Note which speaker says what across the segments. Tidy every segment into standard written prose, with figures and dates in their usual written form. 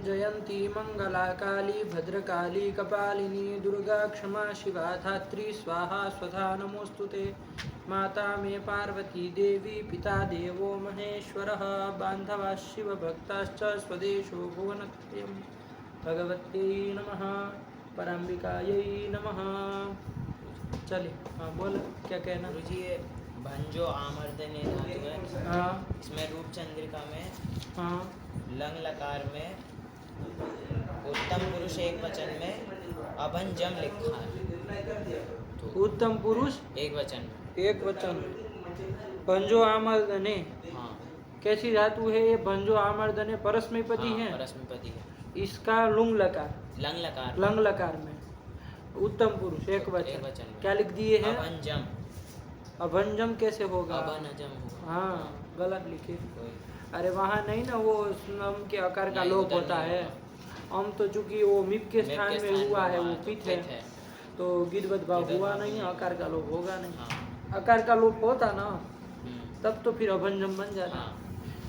Speaker 1: जयंती मंगला काली भद्रकाली कपालिनी दुर्गा क्षमा शिवा धात्री स्वाहा स्वधा नमोस्तुते। माता मे पार्वती देवी पिता देवो महेश्वरः बान्धवाः शिवभक्ताश्च स्वदेशो भुवनत्रयम्। भगवत्यै नमः पराम्बिकायै नमः। चलिए हाँ बोल क्या कहना।
Speaker 2: गुरुजी ये भंजो आमर्दने धातु है।
Speaker 1: हाँ
Speaker 2: इसमें रूप चंद्रिका में
Speaker 1: हाँ
Speaker 2: लंग लकार में उत्तम पुरुष एक वचन में अभंजम लिखा है। तो
Speaker 1: उत्तम पुरुष
Speaker 2: एक वचन में
Speaker 1: एक वचन भंजो आमर्दने।
Speaker 2: हाँ
Speaker 1: कैसी धातु है ये? भंजो आमर्दने परस्मैपदी
Speaker 2: हाँ,
Speaker 1: है।
Speaker 2: परस्मैपदी है।
Speaker 1: इसका लुंग लकार
Speaker 2: लंग लकार
Speaker 1: लंग लकार में उत्तम पुरुष एक वचन
Speaker 2: में।
Speaker 1: क्या लिख दिए हैं?
Speaker 2: अभंजम।
Speaker 1: अभंजम कैसे होगा?
Speaker 2: अभनजम होगा।
Speaker 1: हाँ गलत लिखे।
Speaker 2: कोई
Speaker 1: अरे वहाँ नहीं ना, वो नम के आकार का
Speaker 2: नहीं,
Speaker 1: लोप
Speaker 2: उधर
Speaker 1: होता
Speaker 2: नहीं
Speaker 1: है। हम तो चूंकि वो मिप के स्थान में हुआ है, वो पित है, तो गिरवत भाव हुआ नहीं, आकार का लोप होगा नहीं।
Speaker 2: हाँ।
Speaker 1: आकार का लोप होता ना तब तो फिर अभंजम बन जाता।
Speaker 2: हाँ।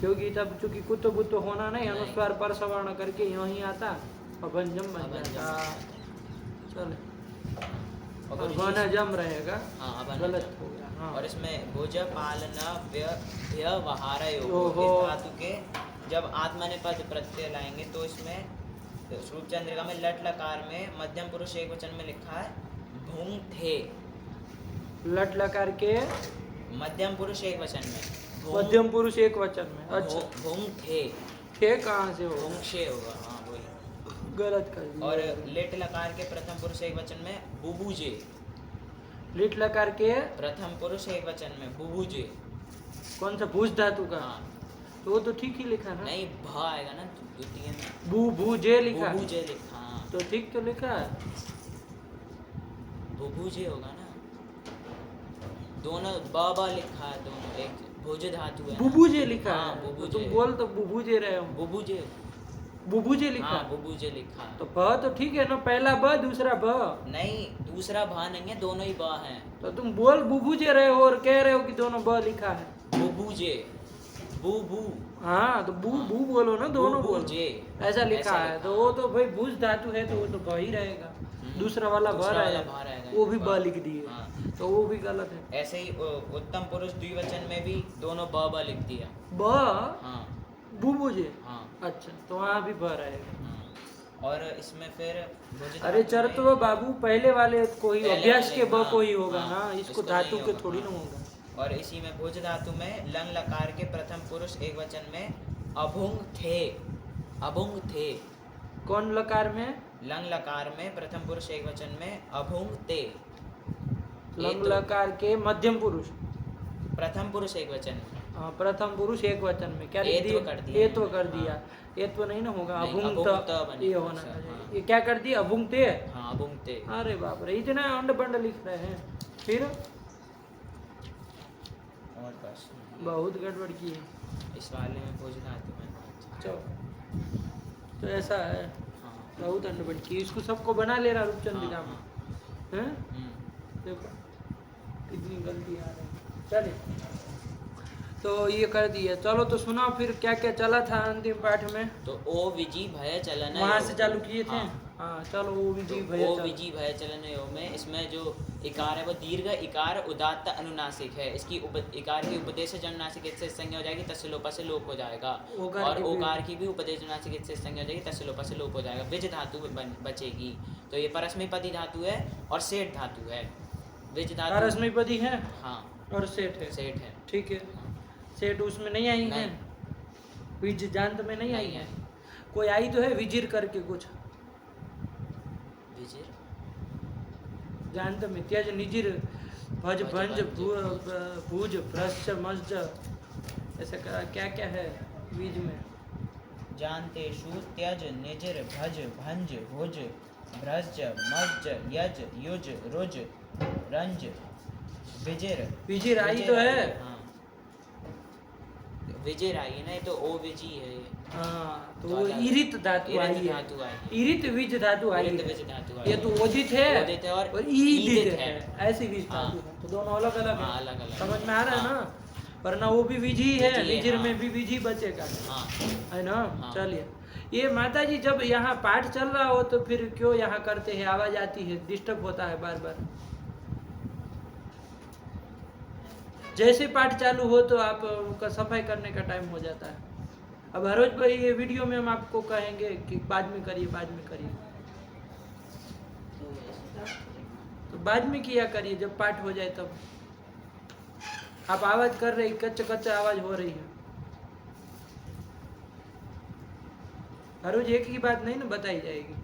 Speaker 1: क्योंकि तब चूंकि कुत्तो बुत्तो होना नहीं, अनुस्वार पर सवर्ण करके यहीं आता, अभंजम बन जाता। चले अभनजम रहेगा।
Speaker 2: हाँ,
Speaker 1: गलत हो गया। हाँ।
Speaker 2: और इसमें भुज पालना व्यवहार
Speaker 1: ओहो।
Speaker 2: धातु के जब आत्मनेपद प्रत्यय लाएंगे तो इसमें रूप चंद्रिका में लट लकार में मध्यम पुरुष एक वचन में लिखा है भूंग थे।
Speaker 1: लट लकार के
Speaker 2: मध्यम पुरुष एक वचन में
Speaker 1: मध्यम पुरुष एक वचन में। अच्छा
Speaker 2: भूंग थे।
Speaker 1: थे कहाँ से होगा?
Speaker 2: भूंग शे होगा। हाँ वही
Speaker 1: गलत कर दिया।
Speaker 2: और लेट लकार के प्रथम पुरुष एक वचन में बुबुजे।
Speaker 1: लिट लकार के
Speaker 2: प्रथम पुरुष एक वचन में बुबुजे।
Speaker 1: कौन सा? भूज धातु का।
Speaker 2: हाँ।
Speaker 1: तो वो तो ठीक ही लिखा ना।
Speaker 2: नहीं भ आएगा ना द्वितीय में।
Speaker 1: बू भूजे लिखा।
Speaker 2: बुबुजे लिखा। हाँ।
Speaker 1: तो ठीक तो लिखा है।
Speaker 2: बुबुजे होगा ना। दोनों ब लिखा है, दोनों एक भुज धातु है।
Speaker 1: बुबुजे लिखा
Speaker 2: हाँ,
Speaker 1: है।
Speaker 2: बुबुजे।
Speaker 1: तुम बोल तो बुबुजे रहे हो।
Speaker 2: बुबुजे।
Speaker 1: बुबुजे लिखा।
Speaker 2: हाँ बुबुजे लिखा।
Speaker 1: तो ब तो ठीक है ना, पहला ब दूसरा ब।
Speaker 2: नहीं दूसरा भा नहीं है, दोनों ही बा हैं।
Speaker 1: तो तुम बोल बुबुजे रहे हो और कह रहे हो कि दोनों ब लिखा है।
Speaker 2: बुबुजे बुबु।
Speaker 1: हाँ तो बू बू बोलो ना, दोनों बोलो।
Speaker 2: बुबुजे
Speaker 1: ऐसा लिखा है तो वो तो भाई भूज धातु है तो वो तो ब ही रहेगा। दूसरा वाला भ रहेगा, वो भी ब लिख दिए।
Speaker 2: हाँ।
Speaker 1: तो वो भी गलत है।
Speaker 2: ऐसे ही उत्तम पुरुष द्विवचन में भी दोनों ब लिख दिया।
Speaker 1: ब
Speaker 2: हाँ।
Speaker 1: बुबुजे।
Speaker 2: हाँ।
Speaker 1: अच्छा तो वहाँ भी ब रहेगा।
Speaker 2: हाँ। और इसमें फिर भुज
Speaker 1: अरे
Speaker 2: धातु
Speaker 1: चर
Speaker 2: में-
Speaker 1: तो बाबू पहले वाले को ही,
Speaker 2: पहले
Speaker 1: अभ्यास
Speaker 2: वाले,
Speaker 1: के ब
Speaker 2: हाँ,
Speaker 1: को ही होगा
Speaker 2: हाँ,
Speaker 1: ना, इसको
Speaker 2: इसको
Speaker 1: धातु
Speaker 2: नहीं
Speaker 1: के
Speaker 2: होगा,
Speaker 1: थोड़ी
Speaker 2: हाँ।
Speaker 1: ना होगा।
Speaker 2: और इसी में भुज धातु में लंग लकार के प्रथम पुरुष एक वचन में अभुंग थे। अभुंग थे।
Speaker 1: कौन लकार में?
Speaker 2: लंग लकार में प्रथम पुरुष एक वचन में अभुंग ते।
Speaker 1: लंग लकार के मध्यम पुरुष
Speaker 2: प्रथम पुरुष एक वचन में।
Speaker 1: हाँ, प्रथम पुरुष एक वचन में क्या लिख
Speaker 2: एत्व
Speaker 1: दिया?
Speaker 2: कर दिया।
Speaker 1: एत्व कर दिया। एत्व नहीं ना होगा,
Speaker 2: नहीं,
Speaker 1: अभुंग
Speaker 2: अभुंग त बनेगा,
Speaker 1: ये होना
Speaker 2: अच्छा,
Speaker 1: चाहिए।
Speaker 2: हाँ।
Speaker 1: ये क्या कर दिया? अभुंग ते।
Speaker 2: हाँ अभुंग ते।
Speaker 1: अरे बाप रे, इतना अंड बंड लिख रहे हैं। फिर
Speaker 2: और बस
Speaker 1: बहुत गड़बड़ की है।
Speaker 2: इस वाले में भुज धातु में।
Speaker 1: चलो तो ऐसा है,
Speaker 2: हाँ।
Speaker 1: बहुत अंड बंड की। इसको सबको बना ले रहा रूपचंद्रिका में।
Speaker 2: हाँ,
Speaker 1: हैं?
Speaker 2: हम्म।
Speaker 1: देखो कितनी गलती आ रही है। चलिए तो ये कर दिया। चलो तो सुना फिर क्या क्या चला था अंतिम पाठ में।
Speaker 2: तो ओ विजी भय चलन
Speaker 1: वहाँ से चालू किए थे।
Speaker 2: हाँ।
Speaker 1: हाँ चलो वो विजय
Speaker 2: तो
Speaker 1: भैया
Speaker 2: ओ
Speaker 1: चलो।
Speaker 2: विजी भय चलन योग में इसमें जो इकार है वो दीर्घ इकार उदात्त अनुनासिक है। इसकी इकार की उपदेश अनुनासिक इससे संज्ञा हो जाएगी, तस्य लोपा से लोप हो जाएगा। और ओकार की भी उपदेश अनुनासिक इससे संज्ञा हो जाएगी, तस्य लोपा से लोप हो जाएगा। विज धातु बचेगी। तो ये परस्मैपदी धातु है और सेठ धातु है। विज धातु
Speaker 1: परस्मैपदी है
Speaker 2: हाँ
Speaker 1: और सेठ है।
Speaker 2: सेठ है।
Speaker 1: ठीक है। सेठ उसमें नहीं आई है, विज जांत में नहीं आई है। कोई आई तो है विजिर करके कुछ
Speaker 2: विजिर
Speaker 1: जांत में त्यज निजिर भज भंज भूज भ्रश्च मज्ज, ऐसा क्या क्या है बीज में?
Speaker 2: जानतेषु त्यज निजिर भज भंज भुज भ्रज मज्ज यज युज रुज रंज विजिर।
Speaker 1: विजिर आई तो है।
Speaker 2: हाँ विजिर आई है ना, ये तो ओ विजी है ये।
Speaker 1: हाँ तो वो ईरित धातु आई है। ईरित विज धातु आई है। ये तो ओदित है और ईदित है, ऐसी विज धातु है। तो दोनों अलग अलग है, समझ में आ रहा है ना? वरना वो भी विजी है, निजिर में भी विजी बचेगा, है ना? चलिए ये माता जी जब यहाँ पाठ चल रहा हो तो फिर क्यों यहाँ करते हैं, आवाज आती है, डिस्टर्ब होता है बार बार। जैसे पाठ चालू हो तो आपका सफाई करने का टाइम हो जाता है। अब हर रोज भाई ये वीडियो में हम आपको कहेंगे कि बाद में करिए, बाद में करिए, तो बाद में किया करिए जब पाठ हो जाए तब। आप आवाज कर रही, कच्चा आवाज हो रही है। हर रोज एक ही बात नहीं ना बताई जाएगी।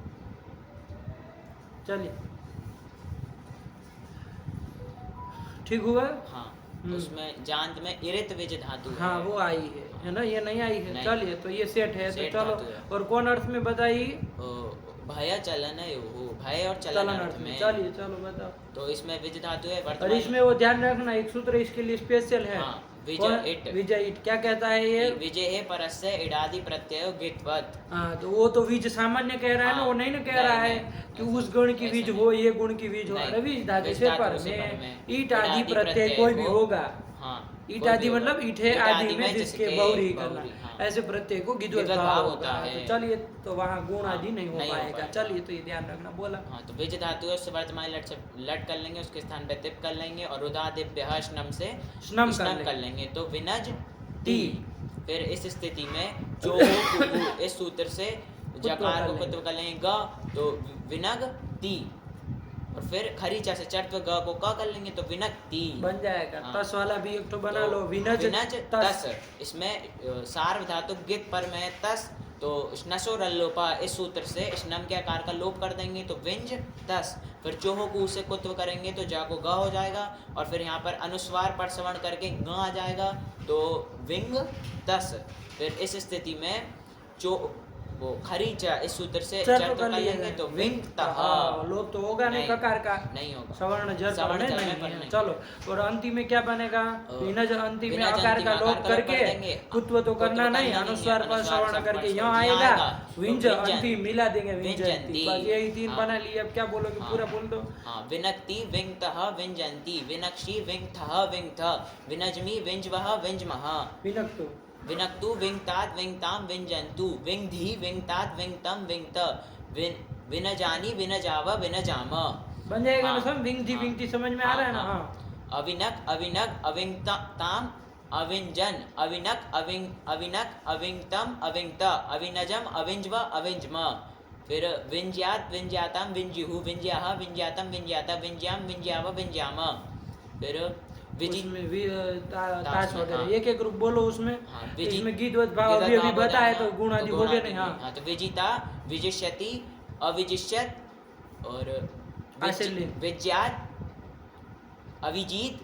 Speaker 1: चलिए ठीक हुआ।
Speaker 2: हाँ, उसमें जांत में इरित विज धातु
Speaker 1: हाँ वो आई है ना, ये नहीं आई है। चलिए तो ये सेट है, तो चलो। और कौन अर्थ में बताइए?
Speaker 2: भय चलन है, भय और चलन अर्थ में।
Speaker 1: चलिए चलो बताओ।
Speaker 2: तो इसमें विज धातु है
Speaker 1: और इसमें वो ध्यान रखना, एक सूत्र इसके लिए स्पेशल है।
Speaker 2: हाँ, विजय इट।
Speaker 1: विजय इट क्या कहता है ये?
Speaker 2: विजय है परस्य इडादि प्रत्यय गितवत।
Speaker 1: हाँ तो वो तो विज सामान्य कह रहा है ना, वो नहीं ना कह रहा है कि उस गुण की बीज हो, ये गुण की बीज हो। अरे बीज धातु से पर में ईट आदि प्रत्यय कोई भी होगा। ईट आदि मतलब ईठे आदि में जिसके बहुरी करना, ऐसे प्रत्यय को गिद्वत भाव होता है। तो चलिए तो वहाँ गुण आदि नहीं हो पाएगा। चलिए तो ये ध्यान रखना। बोला
Speaker 2: हाँ, तो विज धातु है, उससे वर्तमान लट से लट कर लेंगे, उसके स्थान पे तिप कर लेंगे और रुदादिभ्यः स्नम से स्नम कर लेंगे। तो विनज ती। फिर इस स्थिति में जो इस सूत्र से जकार को कुत्व कर लेंगे ग, तो विनग ती। और फिर खरीचा से चर्त्व ग को क कर लेंगे तो विनक्ति
Speaker 1: बन जाएगा। तस वाला भी एक तो बना लो, विनज
Speaker 2: तस। इसमें सार्व धातु गित पर में तस, तो नसो रल्लोपा इस सूत्र से स्नम के आकार का लोप कर देंगे तो विंज तस। फिर चोहो को उसे कुत्व करेंगे तो जा को ग हो जाएगा, और फिर यहाँ पर अनुस्वार पर श्रवण करके ग आ जाएगा तो विंग तस। फिर इस स्थिति में चो वो खरीचा इस सूत्र से चर्त्व कर लेंगे तो विंग तह।
Speaker 1: लोप तो होगा नहीं, ककार का
Speaker 2: नहीं होगा,
Speaker 1: सवर्ण जर
Speaker 2: सवर्ण
Speaker 1: पर
Speaker 2: नहीं
Speaker 1: नहीं। चलो और अंतिम में क्या बनेगा? विनज अंतिम में आकार का लोप करके कुत्व तो करना नहीं, अनुस्वार पर श्रवण करके यहाँ आएगा विंज अंतिम मिला देंगे विंजंती। बस यही तीन बना लिए। अब क्या बोलोगे? पूरा बोल दो।
Speaker 2: हाँ, विनक्ति विंग तह विंजंती, विनक्षी विंग थह विंग थ, विनजमी विंजवह विंजमह,
Speaker 1: विनक्तु
Speaker 2: विनक्तु विंगतात विंगताम विंजंतु, विंगधी विंगतात विंगतम विंगत, विनजानी विनजाव विनजाम।
Speaker 1: बन जाएगा ना सब? विंगधी विंगती समझ में आ रहा है ना? हाँ।
Speaker 2: अविनक अविनग अविंगताम अविंजन, अविनक अविनक अविंगतम अविंगत, अविनजम अविंजव अविंजम। फिर विंज्यात विंज्यातम विंज्युहु, विंज्याह विंज्यातम विंज्याता, विंज्याम विंज्याव विंज्याम। फिर
Speaker 1: ताश वगैरह एक एक ग्रुप बोलो उसमें। इसमें गीतवत भाव अभी बताए तो गुण आदि हो गए नहीं। हाँ
Speaker 2: तो विजिता विजिष्यति अविजिष्यत, और विज्ञात अविजीत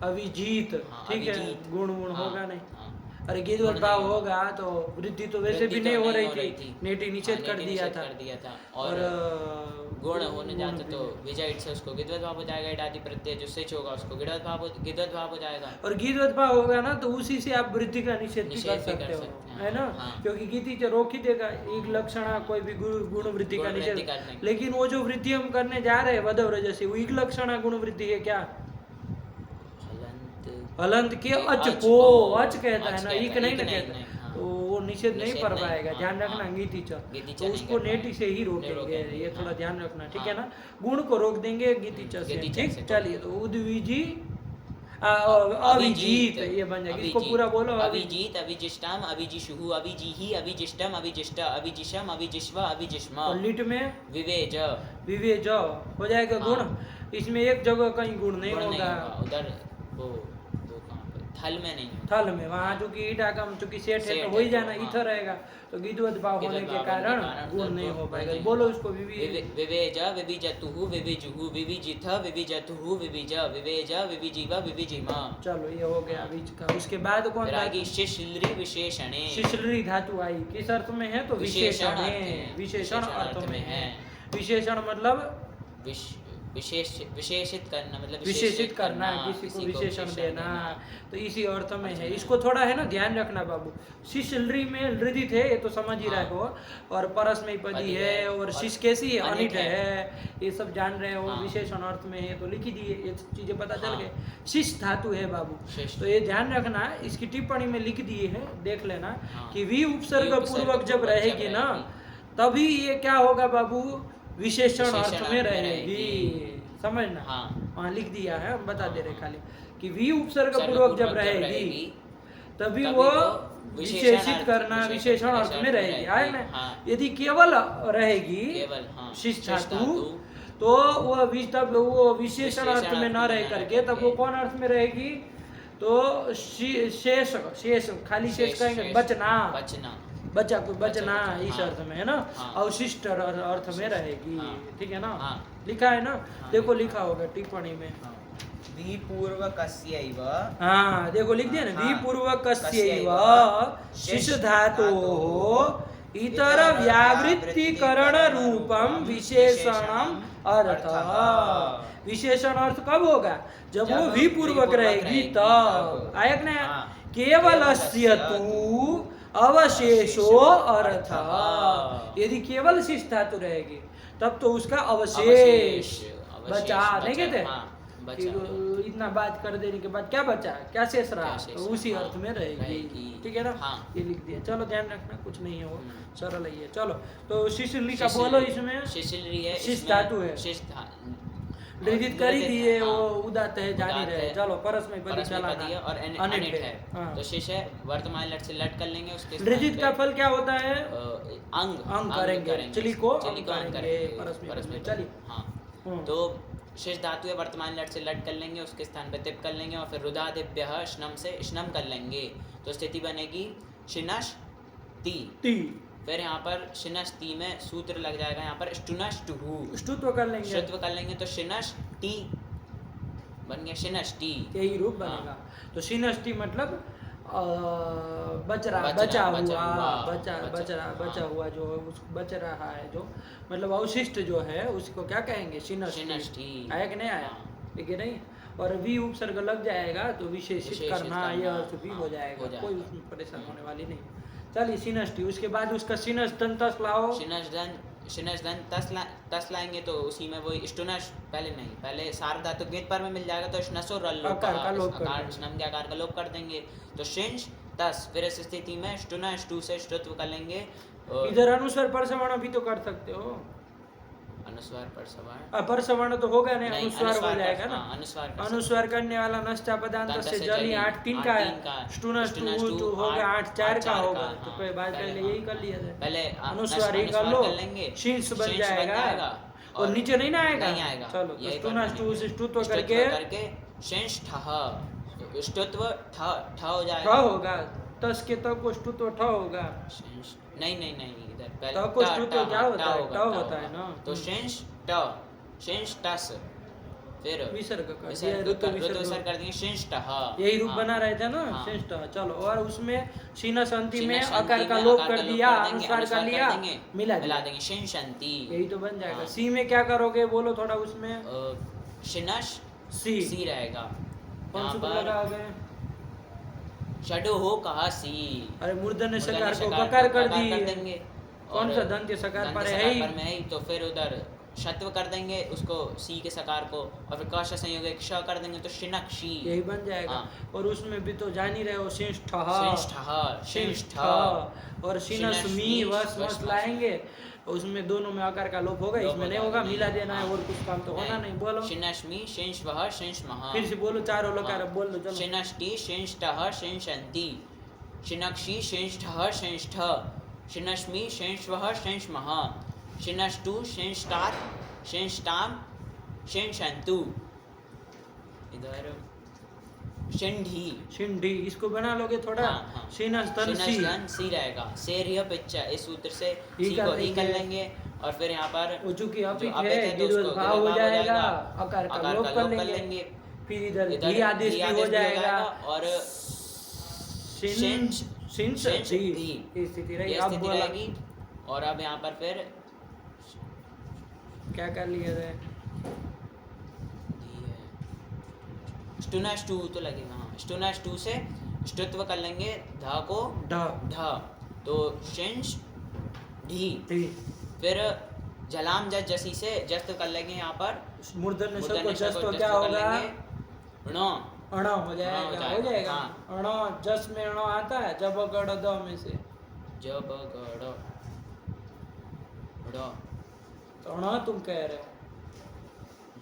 Speaker 2: अविजीत।
Speaker 1: ठीक है, गुण होगा नहीं। अरे गीतवत भाव होगा तो वृद्धि तो वैसे भी नहीं हो रही थी, नेटी निषेध कर दिया था।
Speaker 2: और गुण होने जाते तो विजय से उसको गिद्वत भाव हो जाएगा, इडादि प्रत्यय जो सिच होगा उसको गिद्वत भाव हो जाएगा।
Speaker 1: और गिद्वत भाव होगा ना तो उसी से आप वृद्धि का निषेध कर सकते हो, है ना? क्योंकि गीति जो रोक ही देगा एक लक्षण कोई भी गुण वृद्धि का निषेध। लेकिन वो जो वृद्धि हम करने जा रहे हैं वधव जैसे, वो एक लक्षण गुण वृद्धि है क्या? हलंत के अच को अच कहता है ना, एक नहीं ना कहता, तो वो निषेध नहीं कर पाएगा। ध्यान रखना गीति तो उसको नेटी से ही रोकेंगे, ये थोड़ा ध्यान रखना, ठीक है ना? गुण को रोक देंगे गीति से, ठीक। चलिए तो उद्विजी अविजीत ये बन जाएगा। इसको पूरा बोलो।
Speaker 2: अविजीत अविजिष्टाम अविजिषुहु अविजीहि अविजिष्टम अविजिष्ट अविजिषम अविजिष्व अविजिष्म।
Speaker 1: और लिट में
Speaker 2: विवेज
Speaker 1: विवेज हो जाएगा गुण। इसमें एक जगह कहीं गुण नहीं होगा,
Speaker 2: उधर वो थल में नहीं,
Speaker 1: थल में वहाँ चूंकि ईटा कम चूंकि सेठ है तो हो ही जाना, इथर रहेगा तो गीतवत भाव होने के कारण गुण नहीं हो पाएगा। बोलो उसको।
Speaker 2: विवेज विविजतुहु विविजुहु विविजिथ विविजतुहु विविज विवेज विविजीव विविजिमा।
Speaker 1: चलो ये हो गया बीच का। उसके बाद कौन था?
Speaker 2: शिश्लरी विशेषणे।
Speaker 1: शिश्लरी धातु आई किस अर्थ में है? तो विशेषण, विशेषण अर्थ में है। विशेषण मतलब
Speaker 2: विशेषित करना, मतलब
Speaker 1: विशेषित करना, किसी को विशेषण देना, तो इसी अर्थ में है। इसको थोड़ा है ना ध्यान रखना बाबू। शिश लृ में लृदित है, ये तो समझ ही रहे हो, और परस्मैपदी है, और शिश कैसी है, अनिट है, ये सब जान रहे हो। विशेषण अर्थ में है तो लिख ही दिए, ये सब चीजें पता चल गए। शिश धातु है बाबू, तो ये ध्यान रखना, इसकी टिप्पणी में लिख दिए है, देख लेना कि वी उपसर्ग पूर्वक जब रहेगी ना, तभी ये क्या होगा बाबू, विशेषण अर्थ में रहेगी, समझना। वहाँ लिख दिया है, हम बता दे रहे खाली कि वी उपसर्ग पूर्वक जब रहेगी तभी वो विशेषित करना, विशेषण अर्थ में रहेगी, है ना। यदि केवल रहेगी शिश धातु, तो वो विशेषण अर्थ में न रह करके तब वो कौन अर्थ में रहेगी, तो शेष, खाली शेष कहेंगे, बचा कोई बचना, इस अर्थ में है ना, अवशिष्ट अर्थ में रहेगी, ठीक है ना। लिखा है ना, देखो लिखा होगा टिप्पणी में,
Speaker 3: विपूर्वकस्यैव,
Speaker 1: हाँ देखो लिख दिया ना, विपूर्वकस्यैव शिश धातोः इतर व्यावृत्तिकरण रूपम विशेषणम अर्थ। विशेषण अर्थ कब होगा, जब वो विपूर्वक रहेगी तब। आयक ने केवलस्य तु अवशेषो अर्थ, यदि केवल शिश धातु रहेगी तब तो उसका अवशेष बचा, नहीं कहते इतना बात कर देने के बाद क्या बचा, क्या शेष रहा, तो उसी अर्थ में रहेगी, ठीक है ना। ये लिख दिया, चलो ध्यान रखना, कुछ नहीं है वो, सरल ही है। चलो तो शिशुली का बोलो, इसमें शिश धातु है, लृदित कर ही दिए, वो उदात है, जान ही रहे। चलो परस्मैपदी चलाना,
Speaker 2: और अनिट है, तो शिश है, वर्तमान लट से लट कर लेंगे, उसके
Speaker 1: लृदित का फल क्या होता है,
Speaker 2: अंग
Speaker 1: करेंगे, चली को करेंगे, परस्मैपदी चली।
Speaker 2: तो शेष धातु है, वर्तमान लट से लट कर लेंगे, उसके स्थान पे तिप कर लेंगे, और फिर रुदादिभ्यः श्नम से श्नम कर लेंगे, तो स्थिति बनेगी शिनश ती। फिर यहाँ पर शिनश ती में सूत्र लग जाएगा, यहाँ पर स्टुनश टुहु,
Speaker 1: ष्टुत्व कर लेंगे,
Speaker 2: तो शिनश टी बन गया, शिनश टी,
Speaker 1: यही रूप बनेगा। तो शिनश टी मतलब बचा हुआ जो बच रहा है, जो मतलब अवशिष्ट जो है, उसको क्या कहेंगे, शिनष्टि। आया कि नहीं आया, ठीक है नहीं। और वी उपसर्ग लग जाएगा तो विशेषित करना, यह अर्थ भी हो जाएगा, कोई उसमें परेशान होने वाली नहीं। चलिए शिनष्टि, उसके बाद उसका शिनश दंत लाओ,
Speaker 2: शिनश दंत तस लाएंगे, तो उसी में वही स्टुनश, पहले सार धातु गेट पर में मिल जाएगा, तो स्नसो रल स्नम के आकार का लोप कर देंगे, तो शिंश तस। फिर इस स्थिति में स्टुनश टू से ष्टुत्व कर लेंगे।
Speaker 1: इधर अनुस्वर परसवर्ण भी तो कर सकते हो,
Speaker 2: अनुस्वार परसवर्ण,
Speaker 1: परसवर्ण तो होगा नहीं, अनुस्वार हो जाएगा ना।
Speaker 2: अनुस्वार
Speaker 1: करने वाला नष्टा पदांत से जली 8 3 का है, स्टुनश टू होगा 8 4 का होगा, तो कोई बात पहले यही कर लिया जाए,
Speaker 2: पहले
Speaker 1: अनुस्वार ही कर लो, शिंस बन जाएगा, और नीचे नहीं ना आएगा। चलो तो स्टुनश टू से ष्टुत्व करके
Speaker 2: शिंश ठह, ष्टुत्व ठ हो जाएगा,
Speaker 1: ठ होगा, तस के तक को ष्टुत्व ठ होगा,
Speaker 2: नहीं इधर
Speaker 1: पहले को ष्टुत्व क्या होता है, ट होता है ना,
Speaker 2: तो शिंश ट, शिंश टस, फिर
Speaker 1: विसर्ग कर
Speaker 2: विसर्ग कर देंगे, शिंश टह,
Speaker 1: यही रूप बना रहे थे ना, शिंश टह। चलो और उसमें शिनस अंति में आकार का लोप कर दिया, अनुस्वार कर लिया, मिला
Speaker 2: देंगे, शिंशंती,
Speaker 1: यही तो बन जाएगा। सी में क्या करोगे बोलो थोड़ा, उसमें
Speaker 2: शिनश सी रहेगा,
Speaker 1: कौन सा लगाओगे,
Speaker 2: शडो हो कहा सी,
Speaker 1: अरे मूर्धन्य सकार को ककार कर देंगे, कौन सा दंत्य सकार पर है
Speaker 2: ही, तो फिर उधर शत्व कर देंगे उसको, सी के सकार को, और फिर क संयोग एक श कर देंगे, तो शिनक्षी,
Speaker 1: यही बन जाएगा। और उसमें भी तो जान ही रहे हो, शिंष्ठ और शिनस्मी वस लाएंगे, उसमें दोनों में आकार का लोप होगा, इसमें नहीं होगा, मिला देना है, और कुछ काम तो होना नहीं। बोलो
Speaker 2: शिनस्मी शिंशवः शिंशमः,
Speaker 1: फिर से बोलो, चारों लकार बोल दो, चलो।
Speaker 2: शिनष्टि शिंष्टः शिंशन्ति, शिनक्षी शिंष्टः शिंष्ठ, शिनस्मी शिंशवः शिंशमः, शिनष्टु शिंष्टात् शिंष्टाम शिंशन्तु, इधर
Speaker 1: शिंढी, इसको बना लोगे थोड़ा, शिनस्तन
Speaker 2: सी रहेगा, सेरिय पिच्चा, इस सूत्र से सी को ही कर लेंगे, और फिर यहाँ पर
Speaker 1: चूंकि अपिक है, दीर्घ भाव हो जाएगा, आकार का लोप कर लेंगे, फिर इधर धी आदेश भी हो जाएगा, और स्थिति रहेगी।
Speaker 2: और अब यहाँ पर फिर
Speaker 1: क्या कर लिया है,
Speaker 2: स्टुनष्टु तो लगेगा, हाँ स्टुनष्टु से ष्टुत्व कर लेंगे ध को
Speaker 1: ढ
Speaker 2: ढ, तो शिंश ढी।
Speaker 1: ढी।
Speaker 2: फिर जलाम जस जसी से जस्त कर लेंगे यहाँ पर
Speaker 1: मूर्धन्य श को
Speaker 2: मूर्धन्य श
Speaker 1: जस
Speaker 2: को
Speaker 1: तो
Speaker 2: जस्त
Speaker 1: क्या
Speaker 2: कर
Speaker 1: होगा?
Speaker 2: लेंगे ण,
Speaker 1: अण हो जाएगा, हो जाएगा।
Speaker 2: हाँ।
Speaker 1: अण जस में अण आता है, जब गड़ द में से
Speaker 2: जब गड़ ड़,
Speaker 1: तो अण तुम कह रहे हो।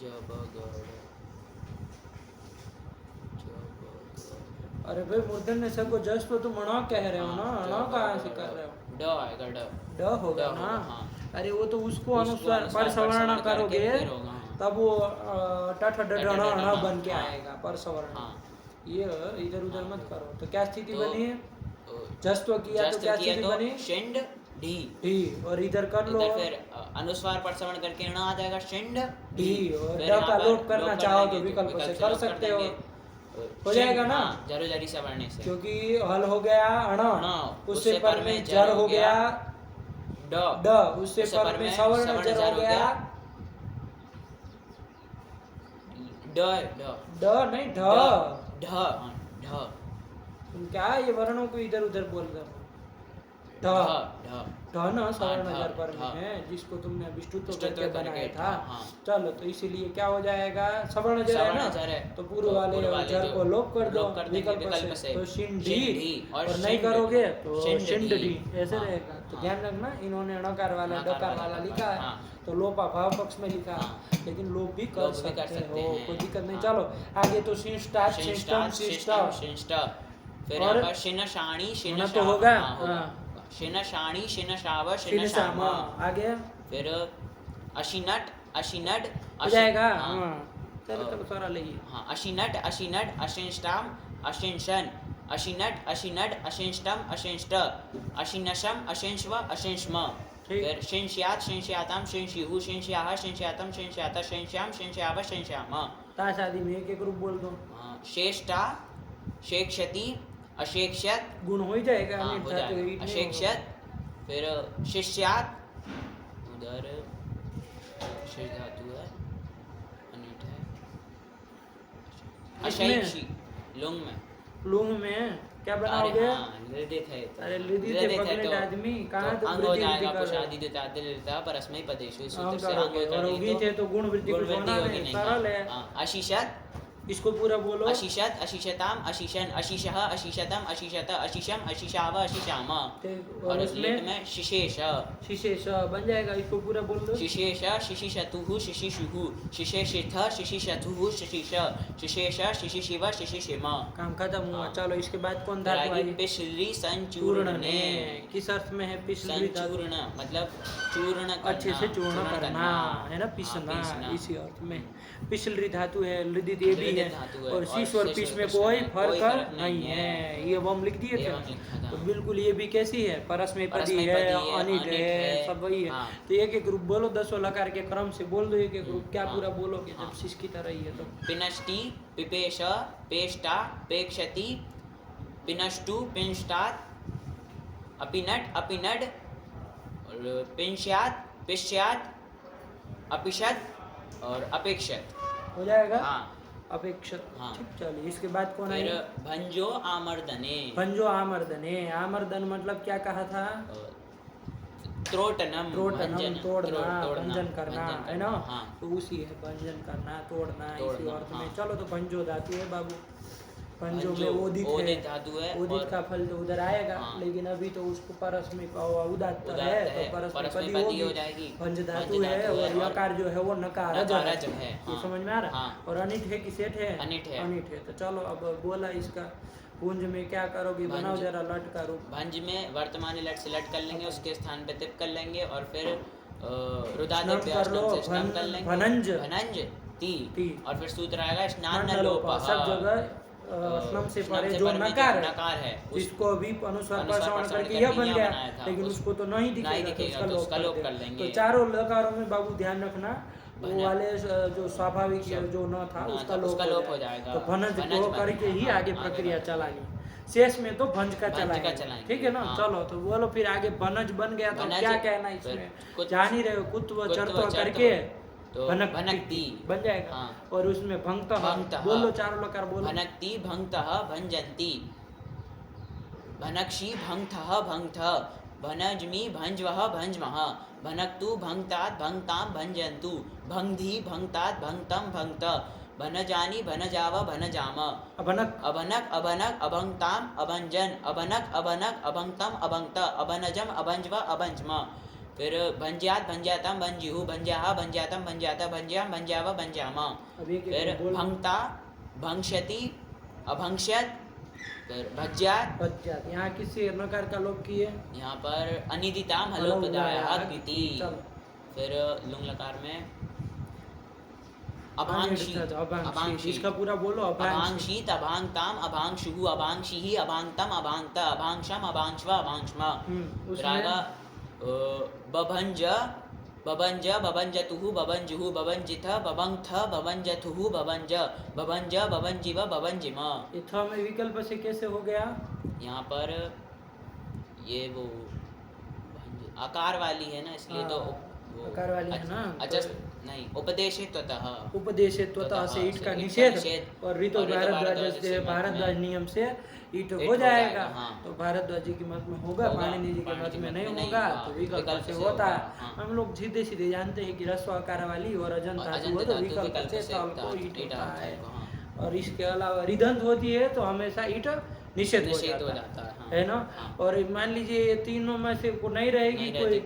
Speaker 2: जब गड़
Speaker 1: अरे भाई मूर्धन्य स को जस तो तुम अण कह रहे हो ना, अण कहाँ से कर रहे हो?
Speaker 2: ड आएगा, ड
Speaker 1: ड होगा ना। अरे वो तो उसको अनुसार पर सवर्ण करोगे तब वो टठ ड ढ ण ण बन के आएगा पर सवर्ण। ये इधर उधर मत करो। तो क्या स्थिति बनी? जस्त्व किया तो क्या स्थिति बनी?
Speaker 2: शिंड ढी।
Speaker 1: ढी। और इधर कर लो,
Speaker 2: फिर अनुस्वार पर श्रवण करके ण आ जाएगा शिंड
Speaker 1: ढी। और ड का लोप करना चाहो तो विकल्प से कर सकते हो, हो जाएगा ना।
Speaker 2: जरो जरी से वर्णे से,
Speaker 1: क्योंकि हल हो गया अण, उससे पर में जर हो गया
Speaker 2: ड,
Speaker 1: ड, उससे पर में सवर्ण जर हो गया
Speaker 2: ड,
Speaker 1: ड नहीं ढ।
Speaker 2: ढ, ढ।
Speaker 1: तुम क्या ये वर्णों को इधर उधर बोल रहे हो? ढ, ढ ना सवर्ण जर पर में है, जिसको तुमने विष्णु तो करके बनाया था। चलो तो इसीलिए क्या हो जाएगा? सवर्ण जर है ना, तो पूर्व वाले जर को लोप कर दो विकल्प से, तो शिन ढी। और नहीं करोगे तो शिंड ढी, ऐसे रहेगा। तो ध्यान रखना, इन्होंने णकार वाला डकार वाला लिखा है तो लोप अभाव पक्ष में लिखा है, लेकिन लोप भी कर सकते हो, कोई दिक्कत नहीं। चलो आगे तो शिष्टा शिष्टम शिष्टा।
Speaker 2: फिर यहाँ पर शिन शाणी शिन
Speaker 1: तो होगा
Speaker 2: शिन शाणी शिन शाव शिन
Speaker 1: शिन
Speaker 2: शाम।
Speaker 1: आगे
Speaker 2: फिर अशिनट अशिनड
Speaker 1: हो जाएगा। चलो चलो सारा ले
Speaker 2: हाँ, अशिनट अशिनड अशिष्टाम अशिंशन, अशिनट अशिनड अशिष्टम अशिष्ट, अशिनशम अशिंश्व अशिंश्म। फिर शिंश्यात शिंश्याताम शिंश्युः शिंश्याः शिंश्यातम शिंश्याता शिंश्याम शिंश्याव शिंश्याम।
Speaker 1: ताश आदि में एक एक रूप बोल दो।
Speaker 2: शेष्टा शेक्षति अशेक्षत,
Speaker 1: गुण हो ही जाएगा।
Speaker 2: हो जाएगा अशेक्षत। फिर शिष्यात, उधर शेष धातु है, अनिट है, अशैक्षी लुंग में,
Speaker 1: लुंग में क्या बनाओगे?
Speaker 2: लृदित है।
Speaker 1: अरे लृदित है पगलेट आदमी कहाँ तो
Speaker 2: अंग हो जाएगा पुषादि दितादि लृता परस्मै पदेषु सूत्र से अंग
Speaker 1: और वृद्धि थे तो गुण वृद्धि कुछ होना
Speaker 2: होगी
Speaker 1: नहीं, सरल है।
Speaker 2: अशिषत,
Speaker 1: इसको पूरा बोलो।
Speaker 2: अशिषत अशिषताम अशिशन अशिषः अशिषतम अशिषत अशिशम अशिशाव अशिशाम। और उसमें में शिशेष
Speaker 1: शिशेष बन जाएगा, इसको पूरा बोल दो।
Speaker 2: शिशेष शिशिशतुः शिशिशुः शिशेषिथ शिशिशतुः शिशिश शिशेष शिशिशिव शिशिशिम।
Speaker 1: काम खत्म हुआ। चलो इसके बाद कौन धातु आई?
Speaker 2: पिशली संचूर्णने।
Speaker 1: किस अर्थ में है पिशली?
Speaker 2: संचूर्ण मतलब चूर्ण करना,
Speaker 1: अच्छे से चूर्ण करना है ना, पिसना, इसी अर्थ में। पिछली धातु है, लृदित ये भी है, और शीश और पिश में कोई फर्क नहीं है। ये हम लिख दिए थे, तो बिल्कुल ये भी कैसी है? परस्मै पदी है, अनिट है, सब वही है। तो एक एक रूप बोलो, 10 लकार के क्रम से बोल दो एक एक रूप। क्या पूरा बोलोगे जब शीश की तरह ही है तो?
Speaker 2: पिनष्टि पिपेश पेष्टा पेक्षति पिनष्टु पिंष्टात् अपिनट अपिनड और पिंश्यात पिश्यात अपिशद और अपेक्षत
Speaker 1: हो जाएगा।
Speaker 2: हाँ
Speaker 1: अपेक्षित।
Speaker 2: हाँ।
Speaker 1: ठीक, चलिए इसके बाद कौन
Speaker 2: फिर
Speaker 1: है?
Speaker 2: भंजो आमर्दने।
Speaker 1: भंजो आमर्दने। आमर्दन मतलब क्या कहा था?
Speaker 2: त्रोटनम
Speaker 1: त्रोटनम तोड़ना, भंजन करना है ना।
Speaker 2: हाँ।
Speaker 1: तो उसी है भंजन करना, तोड़ना, इसी अर्थ में। चलो तो भंजो धातु है बाबू। भंजो में ओदित है,
Speaker 2: धातु है।
Speaker 1: ओदित का फल तो उधर आएगा। लेकिन अभी तो उसको परस्मै उदात्त है, तो परस्मै पदी हो जाएगी। भंज धातु है और यकार जो है वो नकार जो है। ये समझ में आ रहा? और अनिट है कि सेठ है?
Speaker 2: अनिट है।
Speaker 1: अनिट है। तो चलो अब बोला इसका पुंज में क्या करोगे? बनाओ जरा लट का रूप।
Speaker 2: भंज में वर्तमान लट से लट कर लेंगे, उसके स्थान पे तिप कर लेंगे और फिर रुदादिप
Speaker 1: कर लो, भनंज
Speaker 2: भनंज ती और फिर सूत्र आएगा स्नान न लोप।
Speaker 1: सब जगह स्नम से परे जो नकार है, इसको भी अनुस्वार पर श्रवण करके यह बन गया, लेकिन उसको तो नहीं दिखेगा, तो उसका लोप कर लेंगे। तो चारों लकारों में बाबू ध्यान रखना, वो वाले जो स्वाभाविक जो न था उसका लोप हो जाएगा। तो भनज को करके ही आगे प्रक्रिया चलानी। शेष में तो भंज का चलाएंगे, ठीक है ना। चलो तो बोलो फिर आगे भनज बन गया तो क्या कहना इसमें? जान ही रहे हो, कुत्व चरत्व करके
Speaker 2: तो भनक्ति
Speaker 1: बन जाएगा।
Speaker 2: हाँ।
Speaker 1: और उसमें भंगतः,
Speaker 2: भंगतः।
Speaker 1: बोलो चारों लकार बोलो।
Speaker 2: भनक्ति भंगतः भंजन्ति, भनक्षि भंगतः भंगतः, भनज्मि भंजवः भंजमः, भनक्तु भंगतात् भंगतां भंजन्तु, भंगधि भंगतात् भंगतं भंगत, भनजानि भनजाव भनजाम,
Speaker 1: अभनक
Speaker 2: अभनक अभनक अभंगताम अभंजन, अभनक अभनक अभंगतम अभंगत, अभनजम अभंजव अभंजम। फिर भंज्यात भंज्यातम भंज्युः, भंज्याः भंज्यातम भंज्यात, भंज्याम भंज्याव भंज्याम। फिर भंगता भंक्षति अभंक्ष्यत, फिर भज्यात
Speaker 1: भज्यात। यहाँ किसी नकार का लोप किए,
Speaker 2: यहाँ पर अनिदिताम हलोपदायाः कृति। फिर लुंग लकार में अभांक्षी,
Speaker 1: अभांक्षी, इसका पूरा बोलो।
Speaker 2: अभांक्षीत अभांगताम अभांक्षुः, अभांक्षिः अभांगतम अभांगत, अभांक्षम अभांक्ष्व अभांक्ष्म। रागा बभंज बभंज बभंजतुः बभंजुः, बभंजिथ बभंगथ बभंजथुः बभंज, बभंज बभंजिव बभंजिम।
Speaker 1: इथा में विकल्प से कैसे हो गया?
Speaker 2: यहाँ पर ये वो आकार वाली है ना, इसलिए तो
Speaker 1: आकार वाली है ना,
Speaker 2: नहीं उपदेशित्वतः,
Speaker 1: उपदेशित्वतः से ईट का निषेध और ऋतु भारद्वाज नियम से ईट हो जाएगा। तो भारद्वाज जी के मत में होगा, पाणिनि जी के मत में नहीं होगा, तो विकल्प से होता है। हम लोग सीधे सीधे जानते हैं कि ह्रस्व आकार वाली और अजंत धातु हो तो विकल्प से तल को ईट होता है। और इसके अलावा रिदंत होती है तो हमेशा ईट निषेध हो जाता है ना। और मान लीजिए ये तीनों में से को नहीं रहेगी कोई,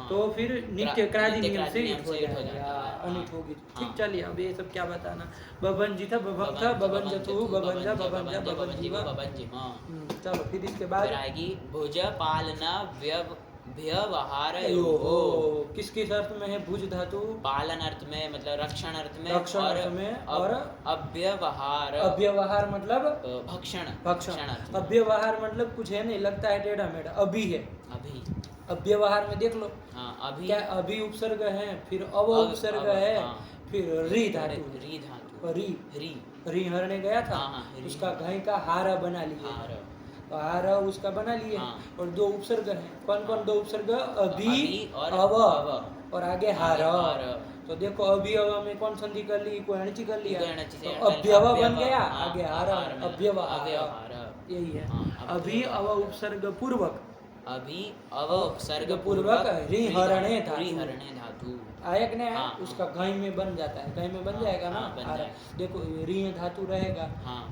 Speaker 1: तो फिर नित्य क्रादि नियम से ईट हो जाएगा, अनिट होगी। ठीक, चलिए अब ये सब क्या बताना। बभंजित बभक्त बभंजतु बभंज बभंज बभंजिव बभंजिम। चलो फिर इसके बाद
Speaker 2: आएगी भुज पालना व्यवहार।
Speaker 1: किस किस अर्थ में है भुज धातु?
Speaker 2: पालन अर्थ में, मतलब रक्षण अर्थ में,
Speaker 1: रक्षण अर्थ में, और
Speaker 2: अव्यवहार,
Speaker 1: अव्यवहार मतलब
Speaker 2: भक्षण,
Speaker 1: भक्षण। अव्यवहार मतलब कुछ है नहीं, लगता है टेढ़ा मेढ़ा। अभी है,
Speaker 2: अभी
Speaker 1: अव्यवहार में देख लो।
Speaker 2: अभी
Speaker 1: क्या अभी उपसर्ग है, फिर अव उपसर्ग है, फिर री धातु,
Speaker 2: री धातु,
Speaker 1: री हरने गया था, उसका घई का हारा बना लिया, तो हार उसका बना लिए। और दो उपसर्ग हैं, कौन कौन दो उपसर्ग? अभी और अव, और आगे हार। तो देखो अभी अव में कौन संधि कर ली? कोई अणची कर लिया, तो अभ्यव बन गया, आगे हार अव्यवहार, यही है। अभी अव उपसर्ग पूर्वक,
Speaker 2: अभी अव उपसर्ग
Speaker 1: पूर्वक रिहरणे
Speaker 2: धातु
Speaker 1: आयक ने उसका घई में बन जाता है, घई में बन जाएगा ना। देखो री धातु रहेगा,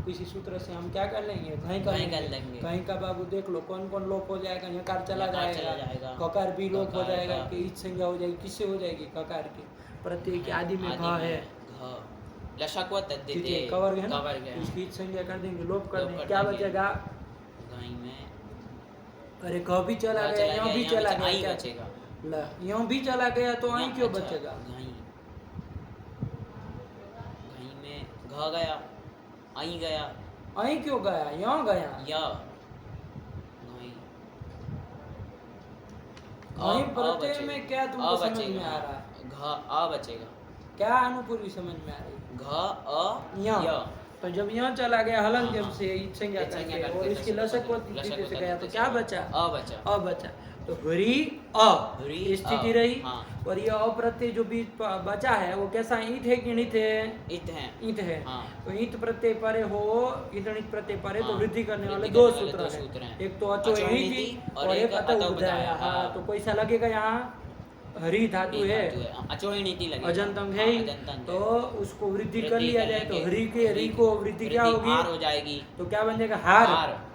Speaker 1: किसी सूत्र से हम क्या कर लेंगे? घई कर लेंगे। घई का बाबू देख लो कौन कौन लोप हो जाएगा। यकार चला जाएगा, ककार भी लोप हो जाएगा, कि ईच संज्ञा हो जाएगी। किससे हो जाएगी? ककार की। प्रत्यय के आदि में घ है,
Speaker 2: लशक व तद्धिते
Speaker 1: कवर है ना, उसकी ईच संज्ञा कर देंगे, लोप कर देंगे, क्या बचेगा?
Speaker 2: घई में
Speaker 1: अरे क भी चला गया, यहाँ भी चला गया,
Speaker 2: क्या बचेगा?
Speaker 1: यहाँ भी चला गया, तो आई क्यों बचेगा?
Speaker 2: घई में घ गया, आई गया,
Speaker 1: आई क्यों गया? यहाँ गया, घई प्रत्यय में क्या तुमको समझ में आ रहा है?
Speaker 2: घ अ बचेगा।
Speaker 1: क्या अनुपूर्वी समझ में आ रही है?
Speaker 2: घ अ य।
Speaker 1: तो जब यहाँ चला गया हलंत्यम से ईच संज्ञा करके, और इसकी लसक से गया, तो क्या बचा? अ बचा। तो हरी अ स्थिति रही। और ये अप्रत्यय जो भी बचा है वो कैसा? ईट है कि णित है? ईट है। तो ईट प्रत्यय परे हो, ईट प्रत्यय परे तो वृद्धि करने वाले दो सूत्र हैं, एक तो अचो ईटी और एक अत उदाया। तो कोई सा लगेगा? यहाँ हरी धातु है, अजंतम है ही, तो उसको वृद्धि कर लिया जाए, तो हरी के हरी को वृद्धि क्या होगी?
Speaker 2: हो जाएगी,
Speaker 1: तो क्या बन जाएगा? हार।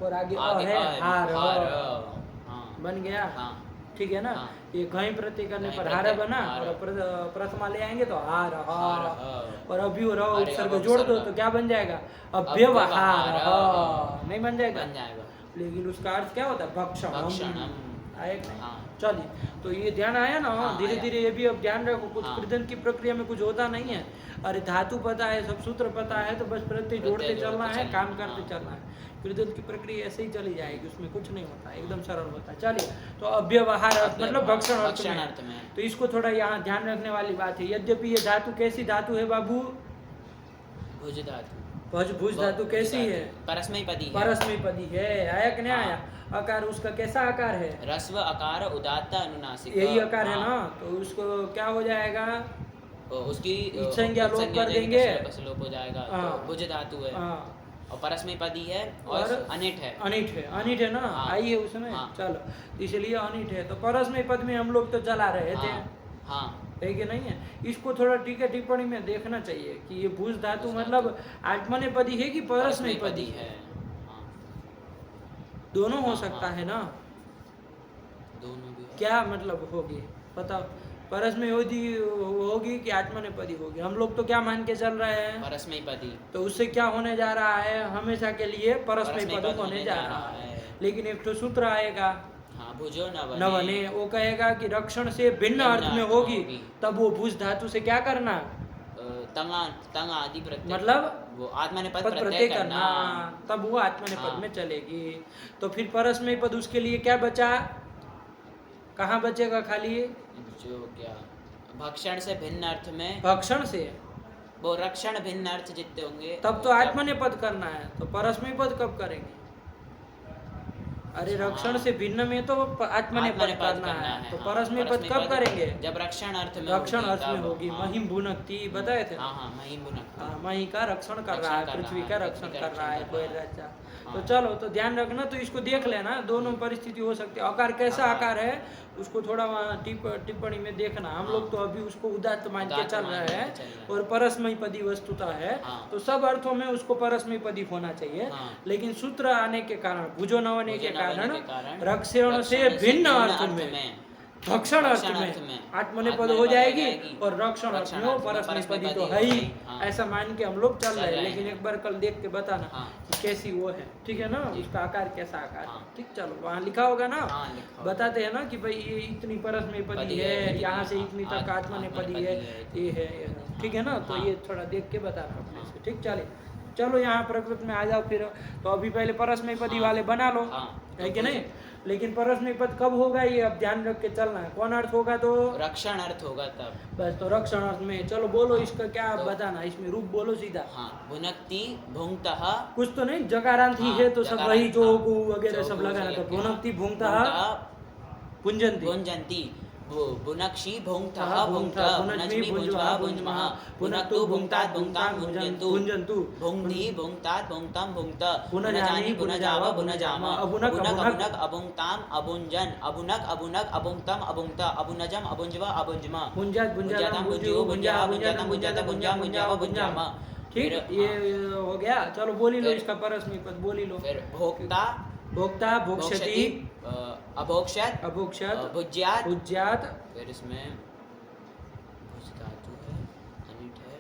Speaker 1: और आगे अ है, हार बन गया। ठीक है ना। ये घई प्रत्यय करने पर हार बना, और प्रथमा ले आएंगे तो हार, और अभी और उपसर्ग जोड़ दो तो क्या बन जाएगा? अव्यवहार। नहीं बन जाएगा? लेकिन उसका अर्थ क्या होता है? भक्षण। चलिए, तो ये ध्यान आया ना। धीरे धीरे ये भी अब ध्यान रखो, कुछ कृदंत की प्रक्रिया में कुछ होता नहीं है। अरे धातु पता है, सब सूत्र पता है, तो बस प्रत्यय जोड़ते चलना है, काम करते चलना है। कृदंत की प्रक्रिया ऐसे ही चली जाएगी, उसमें कुछ नहीं होता, एकदम सरल होता है। चलिए, तो अव्यवहार मतलब भक्षण अर्थ में, तो इसको थोड़ा यहाँ ध्यान रखने वाली बात है। यद्यपि ये धातु कैसी धातु है बाबू?
Speaker 2: भुज धातु।
Speaker 1: भुज धातु कैसी है? परस्मैपदी है। आया कि नहीं आया? आकार उसका कैसा आकार है?
Speaker 2: ह्रस्व आकार उदात्त अनुनासिक,
Speaker 1: यही आकार है ना। तो उसको क्या हो जाएगा?
Speaker 2: उसकी
Speaker 1: इच संज्ञा लोप
Speaker 2: संज्ञा
Speaker 1: कर
Speaker 2: जाएगी,
Speaker 1: देंगे।
Speaker 2: तसलों पसलों हो जाएगा। तो
Speaker 1: हाँ।
Speaker 2: भुज धातु है
Speaker 1: हाँ,
Speaker 2: और परस्मैपदी है और अनिट है।
Speaker 1: अनिट है ना,
Speaker 2: हाँ।
Speaker 1: आइए उसमें।
Speaker 2: हाँ।
Speaker 1: चलो, इसलिए अनिट है, तो परस्मय पद में हम लोग तो चला रहे थे,
Speaker 2: हाँ
Speaker 1: है कि नहीं है? इसको थोड़ा टीका टिप्पणी में देखना चाहिए कि ये भूज धातु मतलब आत्मनेपदी है कि परस्मैपदी है।
Speaker 2: हाँ,
Speaker 1: दोनों हो
Speaker 2: हाँ,
Speaker 1: सकता
Speaker 2: हाँ।
Speaker 1: है ना?
Speaker 2: दोनों भी है।
Speaker 1: क्या मतलब होगी बताओ? परस्मय होगी कि आत्मनेपदी होगी? हम लोग तो क्या मान के चल रहे हैं?
Speaker 2: परस्मैपदी।
Speaker 1: तो उससे क्या होने जा रहा है? हमेशा के लिए परस्मय
Speaker 2: परस्मय
Speaker 1: पद
Speaker 2: पद
Speaker 1: होने जा रहा है।
Speaker 2: है।
Speaker 1: लेकिन एक तो सूत्र आएगा
Speaker 2: हाँ, भुजो न
Speaker 1: न बने, वो कहेगा कि रक्षण से भिन्न अर्थ में होगी, तब वो भूज धातु से क्या करना?
Speaker 2: तंग आदि प्रत्यय,
Speaker 1: मतलब
Speaker 2: वो आत्मनेपद
Speaker 1: पद
Speaker 2: प्रत्यय
Speaker 1: करना, तब वो आत्मनेपद
Speaker 2: हाँ।
Speaker 1: में चलेगी। तो फिर परस्मय पद उसके लिए क्या बचा? कहाँ बचेगा खाली?
Speaker 2: जो क्या भक्षण से भिन्न अर्थ में,
Speaker 1: भक्षण से,
Speaker 2: वो रक्षण भिन्न अर्थ जितने होंगे
Speaker 1: तब तो आत्मनेपद करना है, तो परस्मय पद कब करेंगे? अरे रक्षण से भिन्न में तो आत्मनेपद करना है, तो परस्मय पद कब करेंगे?
Speaker 2: जब रक्षण अर्थ में,
Speaker 1: रक्षण अर्थ में होगी। महिम भुनक्ति बताए थे।
Speaker 2: हाँ, महिम भुनक्ति।
Speaker 1: मही का रक्षण कर रहा है, पृथ्वी का रक्षण कर रहा है कोई राजा। तो चलो, तो ध्यान रखना, तो इसको देख लेना, दोनों परिस्थिति हो सकती है। आकार कैसा आकार है उसको थोड़ा वहाँ टिप्पणी में देखना। हम लोग तो अभी उसको उदात्त मान के चल रहे हैं और परस्मय पदी वस्तुता है, तो सब अर्थों में उसको परस्मय पदी होना चाहिए। लेकिन सूत्र आने के कारण, भुजो न होने के कारण रक्षण से भिन्न अर्थ में, भक्षण अर्थ में आत्मनेपद हो जाएगी और रक्षण अर्थ में वो परस्मैपदी तो है ही, ऐसा मान के हम लोग चल रहे हैं। लेकिन एक बार कल देख के बताना कि कैसी वो है, ठीक है ना? उसका आकार कैसा आकार है, ठीक? चलो, वहाँ लिखा होगा ना, बताते हैं ना कि भाई ये इतनी परस्मैपदी है, यहाँ से इतनी तक आत्मनेपदी है, ये है, ठीक है ना? तो ये थोड़ा देख के बताना अपने से, ठीक? चलो यहाँ प्रकृति में आ जाओ फिर। तो अभी पहले परस्मैपदी वाले बना लो, है कि नहीं? लेकिन परस्मैपद कब होगा ये अब ध्यान रख के चलना है। कौन अर्थ होगा? तो रक्षण
Speaker 2: अर्थ होगा तब,
Speaker 1: बस। तो रक्षण अर्थ में चलो बोलो, इसका क्या बताना, इसमें रूप बोलो सीधा।
Speaker 2: भुनक्ति भुंक्तः,
Speaker 1: कुछ तो नहीं, जकारांत ही है तो सब वही जो वगैरह सब लगाना। तो भुनक्ति भुंक्तः पुंजन्ति,
Speaker 2: भुंजन्ति, भुनक्षि भुंक्तः भुंक्तः, भुनज्मि भुंज्वः भुंज्मः, भुनक्तु भुंक्तात् भुंक्तां भुंजन्तु, भुंक्ति भुंक्तात् भुंक्तां भुंक्त, भुनजानि भुनजाव भुनजाम, अभुनक अभुनक अभुंक्ताम् अभुंजन, अभुनक अभुनक अभुंक्तम् अभुंक्त, अभुनजम अभुंज्व अभुंज्म,
Speaker 1: भुंजात भुंजातां भुंज्यो भुंजा भुंजातां भुंजाता भुंजा भुंजाव भुंजाम। ठीक, ये हो गया। चलो बोली लो इसका परस्मैपद, बोली लो।
Speaker 2: फिर भोक्ता,
Speaker 1: भोक्ता, भोक्ष्यति,
Speaker 2: अभोक्षत,
Speaker 1: अभोक्षत,
Speaker 2: भुज्यात,
Speaker 1: भुज्यात।
Speaker 2: फिर इसमें भुज धातु है, अनिट है,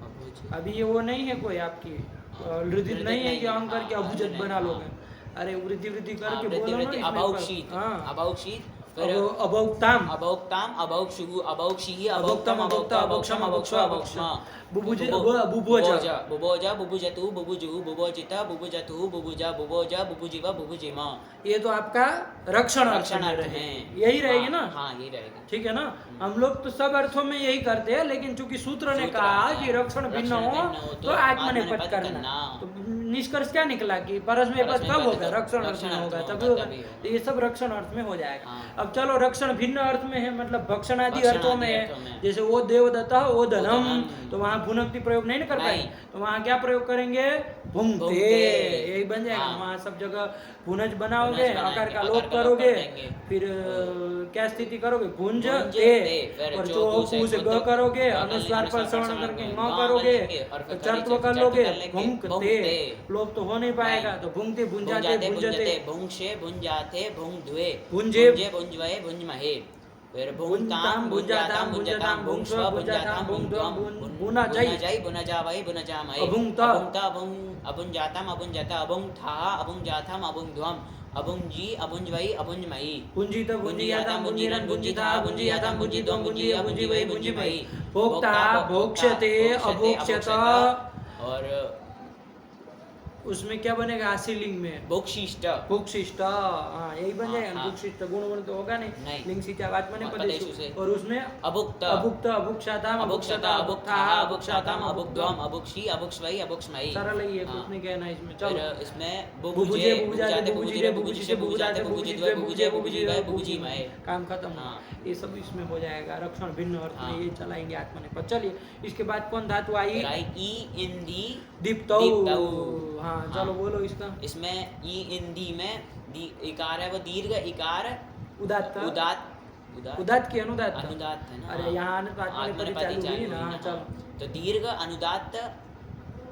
Speaker 2: अभुज।
Speaker 1: अभी ये वो नहीं है कोई आपकी वृद्धि नहीं है कि हम करके अभुजत बना लोगे। अरे वृद्धि करके बोलो ना।
Speaker 2: अभौक्षित, अभौक्षित,
Speaker 1: अभोक्ताम,
Speaker 2: अभोक्ताम, अभौक्षु, अभौक्षिः,
Speaker 1: अभोक्तम, अभोक्ता, अभोक्षम, अभोक्ष्व, अभोक्ष्म, बुभुज, बुभुज,
Speaker 2: बुभोज, बुभुजतु, बुभुजु, बुभोजित, बुभुजतु, बुभुजा, बुभोज, बुभुजिव, बुभुजिम।
Speaker 1: ये तो आपका रक्षण अर्थ में यही रहेगी ना?
Speaker 2: हाँ, यही रहेगा,
Speaker 1: ठीक है ना? हम लोग तो सब अर्थों में यही करते हैं, लेकिन चूंकि सूत्र ने कहा कि रक्षण भिन्न हो तो आत्मनेपद करना, तो निष्कर्ष क्या निकला कि परस्मैपद कब होगा? रक्षण अर्थ में होगा, तब होगा। तो ये सब रक्षण अर्थ में हो जाएगा। अब चलो, रक्षण भिन्न अर्थ में है, मतलब भक्षण आदि अर्थों में है। जैसे वो देवदत्ता वो धनम, तो वहाँ भुनक्ति प्रयोग नहीं कर पाए, तो वहाँ क्या प्रयोग करेंगे? भुंक्ते, यही बन जाएगा। वहाँ सब जगह भुनज बनाओगे, आकार का लोप करोगे, फिर क्या स्थिति करोगे? भुंज ते, और जो से ग करोगे, अनुस्वार पर श्रवण करके न करोगे, चर्त्व कर लोगे, भुंक्ते, लोप तो हो नहीं पाएगा। तो भुंक्ते, भुंजाते, भुंजते,
Speaker 2: भुंक्षे, भुंजाते, भुंक्ध्वे,
Speaker 1: भुंजे,
Speaker 2: भुंज्वये, भुंज्महे, फिर
Speaker 1: भुंक्ताम, भुंजाताम, भुंजताम, भुंक्ष्व, भुंजाताम, भुंक्त्वम, भुनजै,
Speaker 2: भुनजावै, भुनजामहे,
Speaker 1: अभुंक्त,
Speaker 2: अभुंजाताम, अभुंजता, अभुंक्थः, अभुंजाथम, अभुंध्वम, अभुंजी, अभुंज्वै, अभुंज्महि,
Speaker 1: भुंजित, भुंजियाताम, भुंजिरन्, भुंजिता, भुंजियाताम, भुंजित्वं, भुंजी, अभुंजिवै, भुंजिमहि, भोक्ता, भोक्ष्यते, अभोक्ष्यत,
Speaker 2: और
Speaker 1: उसमें क्या बनेगा आशीलिंग में?
Speaker 2: बुक्शिष्ट।
Speaker 1: बुक्शिष्ट, हाँ यही बन जाएगा।
Speaker 2: हाँ।
Speaker 1: बुक्शिष्ट गुण तो होगा नहीं। लिंग सिचा आत्मने
Speaker 2: पदेषु
Speaker 1: पदेषु
Speaker 2: से।
Speaker 1: और उसमें
Speaker 2: अभुक्त,
Speaker 1: अभुक्त, अभुक्षाताम,
Speaker 2: अभुक्षता,
Speaker 1: अभुक्था,
Speaker 2: अभुक्था,
Speaker 1: अभुक्षाताम,
Speaker 2: अभुक्षाताम, अभुक्द्वम, अभुक्षी, अभुक्ष्वई, अभुक्ष्मयी।
Speaker 1: सरल ही है,
Speaker 2: हाँ।
Speaker 1: कुछ नहीं कहना इसमें।
Speaker 2: फिर
Speaker 1: चलो
Speaker 2: इसमें
Speaker 1: बुबुजे,
Speaker 2: बुबुजे,
Speaker 1: बुबुजाते,
Speaker 2: बुबुजाते,
Speaker 1: बुबुजीरे,
Speaker 2: बुबुजिशे,
Speaker 1: बुबुजाते,
Speaker 2: बुबुजाते,
Speaker 1: बुबुजिद्वे,
Speaker 2: बुबुजिद्वे,
Speaker 1: बुबुजे,
Speaker 2: बुबुजिद्वे,
Speaker 1: बुबुजीमय।
Speaker 2: बुबुजिमय।
Speaker 1: काम खत्म हुआ।
Speaker 2: हाँ।
Speaker 1: ये सब इसमें हो जाएगा। रक्षण भिन्न अर्थ में
Speaker 2: हाँ।
Speaker 1: ये चलाएंगे आत्मनेपद। चलिए इसके बाद कौन धातु आई?
Speaker 2: फिर आई ई इन दी
Speaker 1: दीप्तौ।
Speaker 2: दीप्तौ।
Speaker 1: हाँ चलो बोलो इसका।
Speaker 2: इसमें ई इन दी में दी इकार है वो दीर्घ इकार
Speaker 1: उदात्त,
Speaker 2: उदात
Speaker 1: उदात्त की अनुदात्त?
Speaker 2: अनुदात है ना।
Speaker 1: अरे यहाँ आत्मनेपदी चालू हुई ना।
Speaker 2: हाँ।
Speaker 1: चलो
Speaker 2: तो दीर्घ अनुदात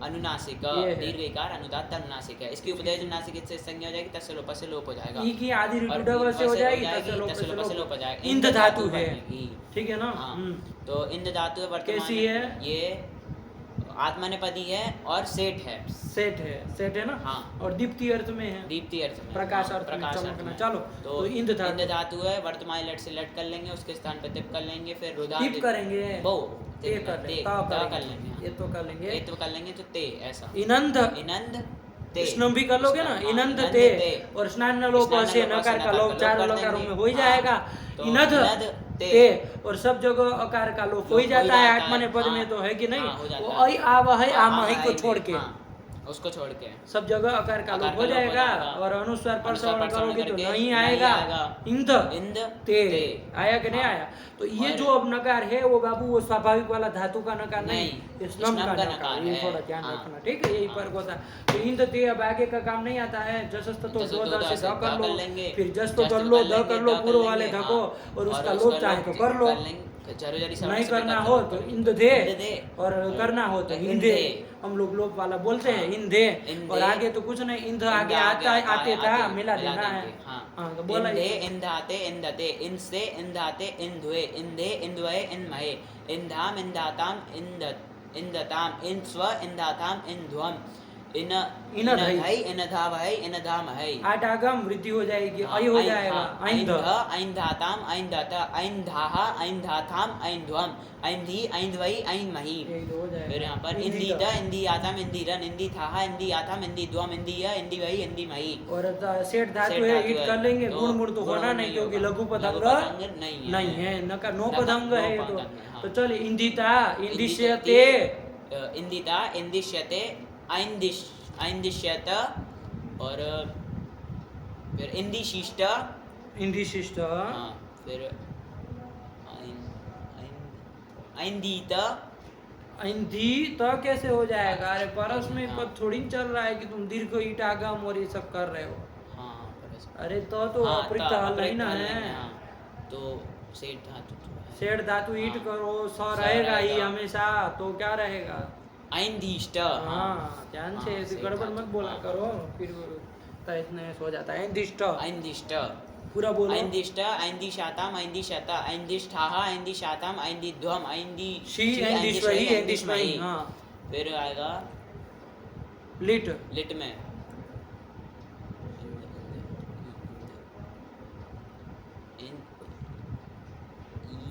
Speaker 2: अनुनासिक,
Speaker 1: ये है।
Speaker 2: दीर्घ इकार अनुदात अनुनासिक है। इसकी उपदेश अनुनासिक इससे संज्ञा हो जाएगी, तस्य लोप से लोप हो जाएगा।
Speaker 1: ई की आदि
Speaker 2: और
Speaker 1: ऋतु डबल से हो जाएगी,
Speaker 2: तस्य लोप से लोप
Speaker 1: लोप
Speaker 2: हो जाएगा।
Speaker 1: इंद धातु है,
Speaker 2: बनेगी।
Speaker 1: ठीक है ना।
Speaker 2: हाँ। तो इंद धातु है वर्तमान
Speaker 1: कैसी
Speaker 2: में।
Speaker 1: है?
Speaker 2: ये आत्मनेपदी है और सेठ है।
Speaker 1: सेठ है, सेठ है ना।
Speaker 2: हाँ।
Speaker 1: और दीप्ति अर्थ में है,
Speaker 2: दीप्ति अर्थ में,
Speaker 1: प्रकाश
Speaker 2: हाँ,
Speaker 1: अर्थ में,
Speaker 2: प्रकाश अर्थ
Speaker 1: चमकना।
Speaker 2: में।
Speaker 1: चलो
Speaker 2: तो
Speaker 1: इंद धातु,
Speaker 2: धातु है वर्तमान लट से लट कर लेंगे, उसके स्थान पे तिप कर लेंगे, फिर रुदा
Speaker 1: टिप करेंगे,
Speaker 2: वो
Speaker 1: ते कर लेंगे, ता
Speaker 2: कर
Speaker 1: करेंगे,
Speaker 2: लेंगे,
Speaker 1: ये तो कर लेंगे।
Speaker 2: ये तो कर लेंगे तो ते ऐसा
Speaker 1: इनंद,
Speaker 2: इनंद ते
Speaker 1: स्नम भी कर लोगे ना।
Speaker 2: हाँ,
Speaker 1: इनंद
Speaker 2: इनंद
Speaker 1: ते
Speaker 2: ते।
Speaker 1: और स्नान न लोप
Speaker 2: स्नान न
Speaker 1: से
Speaker 2: लोप
Speaker 1: नकार
Speaker 2: से
Speaker 1: का
Speaker 2: नकार
Speaker 1: लोप
Speaker 2: का
Speaker 1: चार
Speaker 2: लोप कर
Speaker 1: लकारों
Speaker 2: देंगे।
Speaker 1: में हो ही
Speaker 2: हाँ।
Speaker 1: जाएगा।
Speaker 2: तो
Speaker 1: इनद
Speaker 2: इनद
Speaker 1: ते
Speaker 2: ते
Speaker 1: और सब जगह अकार का लोप हो ही
Speaker 2: लोप
Speaker 1: जाता है
Speaker 2: जाता
Speaker 1: आत्मनेपद में,
Speaker 2: हाँ।
Speaker 1: तो है कि नहीं।
Speaker 2: हाँ, हो जाता
Speaker 1: वो
Speaker 2: है।
Speaker 1: ऐ आव है आम
Speaker 2: हाँ,
Speaker 1: है को
Speaker 2: हाँ,
Speaker 1: छोड़ के,
Speaker 2: हाँ, उसको छोड़ के
Speaker 1: सब जगह अकार का लोप हो जाएगा। और अनुस्वार पर
Speaker 2: अनुस्वार
Speaker 1: श्रवण
Speaker 2: पर श्रवण
Speaker 1: करोगे तो
Speaker 2: करके
Speaker 1: नहीं
Speaker 2: नहीं
Speaker 1: आएगा।
Speaker 2: आएगा।
Speaker 1: इंद
Speaker 2: इंद
Speaker 1: ते
Speaker 2: ते।
Speaker 1: आया कि नहीं
Speaker 2: हाँ।
Speaker 1: आया। तो ये
Speaker 2: और-
Speaker 1: जो अब नकार है वो बाबू वो स्वाभाविक वाला धातु का नकार नहीं,
Speaker 2: नहीं,
Speaker 1: स्नम का नकार।
Speaker 2: नकार
Speaker 1: ये
Speaker 2: है।
Speaker 1: थोड़ा ध्यान
Speaker 2: हाँ।
Speaker 1: रखना, ठीक है। यही
Speaker 2: हाँ।
Speaker 1: फर्क होता है। तो इंद ते अब आगे का काम नहीं आता है। जसस्त तो
Speaker 2: जसस्त
Speaker 1: दो
Speaker 2: तो
Speaker 1: द से
Speaker 2: द
Speaker 1: ध कर लो,
Speaker 2: लेंगे,
Speaker 1: फिर जस तो
Speaker 2: जस
Speaker 1: कर
Speaker 2: तो
Speaker 1: लो,
Speaker 2: कर
Speaker 1: द कर
Speaker 2: लेंगे,
Speaker 1: लो,
Speaker 2: द
Speaker 1: पूर्व
Speaker 2: कर
Speaker 1: वाले
Speaker 2: लेंगे,
Speaker 1: ध को,
Speaker 2: हाँ।
Speaker 1: और उसका
Speaker 2: उसका
Speaker 1: लोप चाहे तो कर लो,
Speaker 2: जरो जरी श्रवण
Speaker 1: नहीं
Speaker 2: से
Speaker 1: करना
Speaker 2: पता
Speaker 1: हो
Speaker 2: करो।
Speaker 1: तो इंद दे,
Speaker 2: इंद दे।
Speaker 1: और करना हो तो
Speaker 2: इंदे।
Speaker 1: इंदे। हम लोग लोप वाला बोलते हैं
Speaker 2: हाँ।
Speaker 1: इंदे।
Speaker 2: इंदे।
Speaker 1: और आगे तो कुछ नहीं, इंद आगे आता है, आते था, मिला देना है। हाँ तो बोला
Speaker 2: इंदे
Speaker 1: ये।
Speaker 2: इंदाते इंदते इंसे इंदाते इंदुए इंदे इंदुए इनमहे इंधाम इंदाताम इंदत इंदताम इंस्व इंदाताम इंध्वम इन
Speaker 1: इनधई।
Speaker 2: इनधावहै इनधामहै।
Speaker 1: आठ आगम वृद्धि हो जाएगी,
Speaker 2: हाँ,
Speaker 1: ऐ हो जाएगा। ऐंध,
Speaker 2: ऐंधाताम ऐंधत ऐंधाह ऐंधाथाम ऐंध्वम ऐंधी ऐंधवई ऐंमहि।
Speaker 1: यही तो हो जाएगा।
Speaker 2: फिर यहाँ पर
Speaker 1: इंदित।
Speaker 2: इंदीत इंदीयातम इंदीरन इंदीथाह इंदीयाथम इंदीद्वम इंदीय इंदीवई इंदीमहि।
Speaker 1: और सेठ धातु
Speaker 2: सेठ
Speaker 1: है,
Speaker 2: धातु
Speaker 1: ईट
Speaker 2: है,
Speaker 1: कर लेंगे।
Speaker 2: तो
Speaker 1: गुण मुड़ तो
Speaker 2: गुण
Speaker 1: होना
Speaker 2: मुड़
Speaker 1: नहीं,
Speaker 2: नहीं
Speaker 1: क्योंकि
Speaker 2: होगा।
Speaker 1: लघु पदंग
Speaker 2: लघु पदंग नहीं है।
Speaker 1: नका नो पदंग है ये तो।
Speaker 2: पदंग है, हाँ।
Speaker 1: तो चलिए इंदिता इंदिश्यते
Speaker 2: इंदिता इंदिश्यते ऐंदिश्यत और फिर इंदिशिष्ट।
Speaker 1: इंदिशिष्ट
Speaker 2: हाँ, फिर ऐंदीत
Speaker 1: इंदी तो कैसे हो जाएगा? अरे परस में
Speaker 2: हाँ।
Speaker 1: पद थोड़ी न चल रहा है कि तुम दीर्घ ईट आगम और ये सब कर रहे हो।
Speaker 2: हाँ, परस-
Speaker 1: अरे तो
Speaker 2: हाँ,
Speaker 1: अपृक्त
Speaker 2: तो
Speaker 1: हल नहीं ना
Speaker 2: अपृक्त हल
Speaker 1: है।
Speaker 2: नहीं है, हाँ। तो सेठ धातु जो है।
Speaker 1: सेठ धातु ईट
Speaker 2: हाँ।
Speaker 1: करो, स
Speaker 2: स
Speaker 1: रहेगा ही
Speaker 2: रहेगा।
Speaker 1: हमेशा, तो क्या रहेगा?
Speaker 2: ऐंदिष्ट।
Speaker 1: हाँ ध्यान से
Speaker 2: हाँ,
Speaker 1: ऐसे
Speaker 2: सेठ
Speaker 1: गड़बड़
Speaker 2: धातु,
Speaker 1: मत बोला
Speaker 2: हाँ।
Speaker 1: करो, फिर इतने हो जाता है। इंदिष्ट
Speaker 2: ऐंदिष्ट
Speaker 1: पूरा बोलो।
Speaker 2: ऐंदिष्ट ऐंदिशाताम ऐंदिशता ऐंदिष्ठाः ऐंदिशाताम ऐंदिध्वम
Speaker 1: शी ऐंदिश्वही ऐंदिश्मही। हाँ
Speaker 2: फिर आएगा
Speaker 1: लिट
Speaker 2: लिट में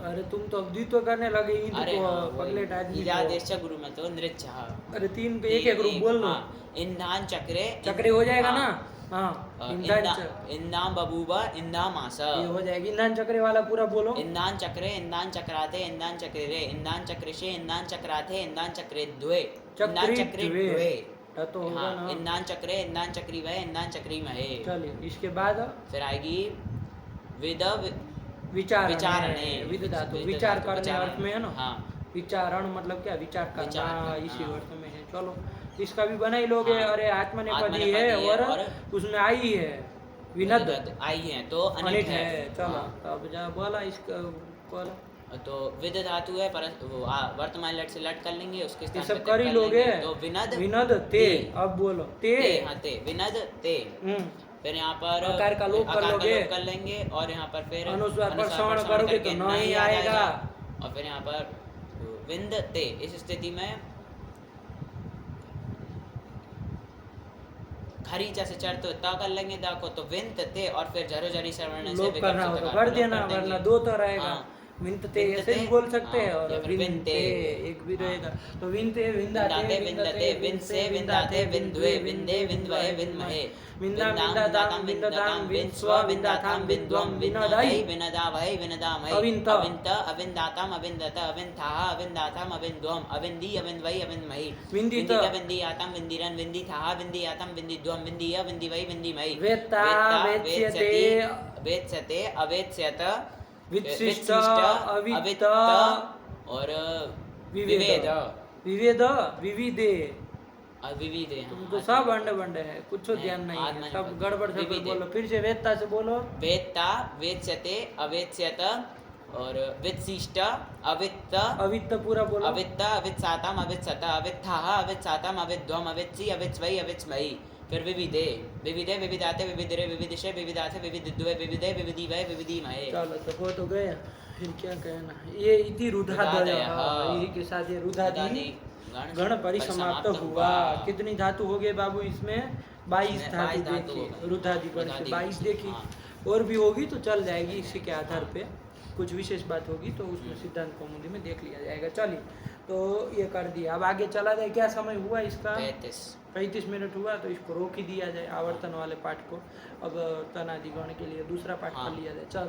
Speaker 1: अरे तुम तो अद्वित्व करने लगे। ईद
Speaker 2: अरे
Speaker 1: को
Speaker 2: हाँ,
Speaker 1: पगलेट आदमी
Speaker 2: इजा
Speaker 1: को।
Speaker 2: देश गुरु में तो नृत्य।
Speaker 1: अरे तीन पे एक ग्रुप बोल लो।
Speaker 2: इंधान चक्रे
Speaker 1: चक्रे हो जाएगा
Speaker 2: हाँ।
Speaker 1: ना। हाँ इंधन
Speaker 2: इंदाम बबूबा इंदामास।
Speaker 1: ये हो जाएगी। ईंधन चक्रे वाला पूरा बोलो।
Speaker 2: इंदान चक्रे इंदान चक्राते इंदान चक्रे रे इंदान चक्रेशे इंदान चक्राते इंदान चक्रे द्वे इंदान चक्रे द्वे।
Speaker 1: तो होगा
Speaker 2: हाँ,
Speaker 1: ना।
Speaker 2: इंदान चक्रे इंदान चक्री वह इंदान चक्री महे।
Speaker 1: चलिए इसके बाद
Speaker 2: फिर आएगी विद
Speaker 1: विचार
Speaker 2: विचारणे।
Speaker 1: विद धातु
Speaker 2: विद
Speaker 1: विचार
Speaker 2: धातु,
Speaker 1: करने
Speaker 2: विचारण।
Speaker 1: अर्थ में है ना।
Speaker 2: हाँ।
Speaker 1: विचारण मतलब क्या? विचार करना,
Speaker 2: विचार,
Speaker 1: इसी
Speaker 2: हाँ।
Speaker 1: अर्थ में है। चलो इसका भी बना ही लोगे।
Speaker 2: हाँ।
Speaker 1: अरे आत्मनेपदी
Speaker 2: आत्मनेपदी
Speaker 1: है
Speaker 2: है
Speaker 1: और
Speaker 2: और
Speaker 1: उसमें आई है विनद
Speaker 2: आई है तो
Speaker 1: अनिट
Speaker 2: अनिट
Speaker 1: है।
Speaker 2: है।
Speaker 1: चलो
Speaker 2: हाँ।
Speaker 1: तब जा बोला इसका बोला।
Speaker 2: तो विद धातु है पर वो वर्तमान लट से लट कर लेंगे, उसके
Speaker 1: ये
Speaker 2: स्थान
Speaker 1: सब
Speaker 2: पे
Speaker 1: कर ही
Speaker 2: कर
Speaker 1: लोगे।
Speaker 2: लेंगे। तो विनद
Speaker 1: विनद ते। अब बोलो ते।
Speaker 2: हाँ ते विनद ते। फिर यहाँ पर
Speaker 1: आकार का लोप कर
Speaker 2: आकार का
Speaker 1: लोगे।
Speaker 2: लोप कर लेंगे और यहाँ पर फिर
Speaker 1: अनुस्वार पर श्रवण करोगे तो
Speaker 2: करके
Speaker 1: नहीं
Speaker 2: याद
Speaker 1: आएगा।
Speaker 2: और फिर यहाँ पर विंद ते। इस स्थिति में खरीचा से चढ़ तो ता कर लेंगे दा को, तो विंद ते और फिर झरो झरी श्रवण से
Speaker 1: लोप करना हो तो कर देना, वरना दो तो रहेगा। विंतते ऐसे भी बोल सकते हैं, और
Speaker 2: या फिर
Speaker 1: विंते एक भी रहेगा। तो विंते
Speaker 2: विंदाते
Speaker 1: विंदाते
Speaker 2: विंदते विंसे विंदाते विंद्वे विंदे विंद्वये विंद्महे
Speaker 1: विंदाम विंदाताम विंदताम विंस्व विंदाताम विंद्वम विनोदय
Speaker 2: विनदावै विनदामहे
Speaker 1: अविन्त
Speaker 2: अविन्त अविन्दाताम अविन्दत अविन्थाः अविन्दाताम अविन्द्वम अविन्दी अविन्द्वै अविन्द्महि
Speaker 1: विन्दित
Speaker 2: विन्दियाताम विन्दिरन् विन्दिथाः विन्दियाताम विन्दिद्वम विन्दिय विन्दिवै विन्दिमहि
Speaker 1: वेत्ता वेत्स्यते
Speaker 2: वेत्स्यते अवेत्स्यत
Speaker 1: विशिष्ट अवित्त
Speaker 2: और
Speaker 1: विवेद विवेद विविधे।
Speaker 2: विविधे
Speaker 1: तुमको सब अंडे बंडे है, कुछ ध्यान नहीं है, सब गड़बड़ सब बोलो। फिर से वेत्ता से बोलो।
Speaker 2: वेत्ता वेत्स्यते अवेत्स्यत और वेत्सिष्ट अवित्त
Speaker 1: अवित्त पूरा बोलो।
Speaker 2: अवित्त अवित्साताम अवित्सत अवित्थाः अवित्साताम अविद्वम अवित्सि अवित्स्वै अवित्स्महि। फिर विविधे विविधे विविधाते विविधरे विविधिषे विविधाते विविधिद्वे विविधे विविधिवै विविधिमहे।
Speaker 1: चलो तो वो तो गया, फिर क्या कहना। ये इति रुधादय, यही के साथ ये रुधादि गण परिसमाप्त हुआ। कितनी धातु हो गए बाबू इसमें? 22 धातु देखी रुधादि गण से 22 देखी। और भी होगी तो चल जाएगी, इसी के आधार पे कुछ विशेष बात होगी तो उसमें सिद्धांत कौमुदी में देख लिया जाएगा। चलिए तो ये कर दिया, अब आगे चला जाए। क्या समय हुआ इसका? 35 मिनट हुआ, तो इसको रोक ही दिया जाए आवर्तन वाले पाठ को। अब तनादि गण के लिए दूसरा पाठ कर लिया जाए। चल।